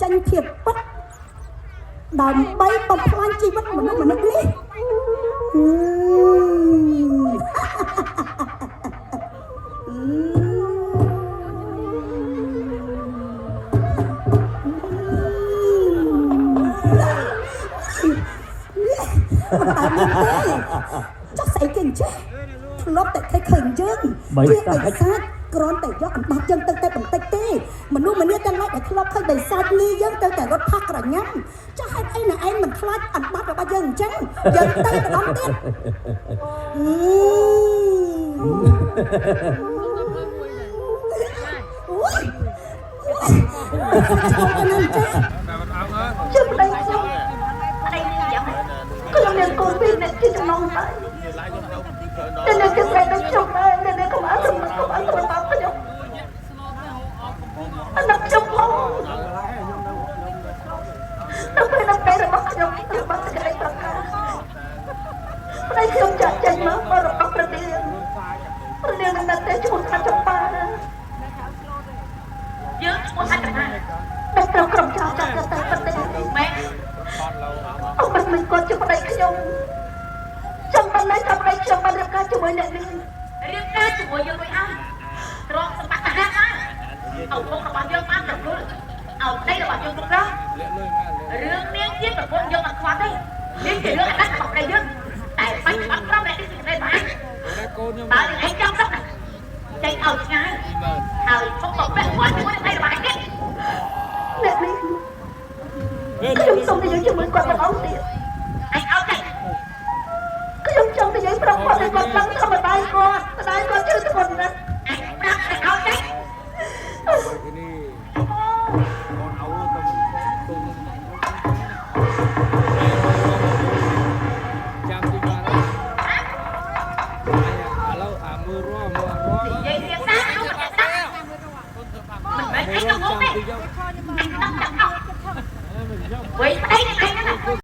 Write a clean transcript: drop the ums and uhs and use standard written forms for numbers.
ចាញ់ភាពពិតដើម្បីបំផ្លាញជីវិតមនុស្សនេះចុះស្អីគេអញ្ចេះធ្លាប់តែឃើញយើងវាបិសាចគ្រាន់តែយកអំបត្តិយើងទៅតែបន្តិចទេមនុស្សម្នាទាំងឡាយដែលធ្លាប់ឃើញបិសាចលីយើងទៅតែរត់ផាក់ក្រញ៉ាំចុះហេតុអីណាឯងមិនខ្លាចអំបត្តិរបស់យើងអញ្ចឹងយើងទៅម្ដងទៀតជិះប្តីខ្ញុំប្តីខ្ញុំយ៉ាងខ្ញុំមានកូនពីរនាក់ជាចំណងទៅតែនៅគេស្រីដូចខ្ញុំដែរនៅកុំអត់ខ្ញុំអត់ខ្ញុំផងដល់ពេលរបស់ខ្ញុំគឺបាត់សេចក្តីប្រកាសប្តីខ្ញុំចាក់ចេញមកបរិបទប្រទៀននឹងតែឈ្មោះថាចម្ប៉ាយើងឈ្មោះថាចម្ប៉ាតែត្រូវក្រុមចោលចាក់ទៅប្រទេសម៉ែអូមិនមិនគាត់ជាប្តីខ្ញុំចាំបានតែប្តីខ្ញុំបានរៀបការជាមួយអ្នកនេះរៀបការជាមួយយើងវិញអស់ត្រង់សម្បត្តិហាក់ណាเอาพวกរបស់យើងបានប្រគល់เอาដីរបស់យើងគ្រប់គ្រងរឿងនាងជាប្រពន្ធយើងអត់ខ្វល់ទេនេះជារឿងអតីតរបស់ប្តីយើងតែបាញ់បាត់ក្រុមអ្នកនេះទីនេះបានបើឯងចង់សោះចេញឲ្យឆ្ងាយហើយឈប់មកពាក់ព័ន្ធជាមួយនឹងដីរបស់ឯងនេះអ្នកនេះខ្ញុំសុំតែយើងជាមួយគាត់ទាំងអស់ទៀតឯងឲ្យចេញខ្ញុំចង់តែយើងប្រាប់គាត់ឲ្យគាត់ដឹងធម្មតាគាត់ជឿធ្ងន់ណាស់ឯងប្រាប់ឲ្យចេញini con ấu tôm jam 3 đó alo mưa vậy thì sao không phải sao mình phải thấy cái món này anh đâm đâm không quỷ đây này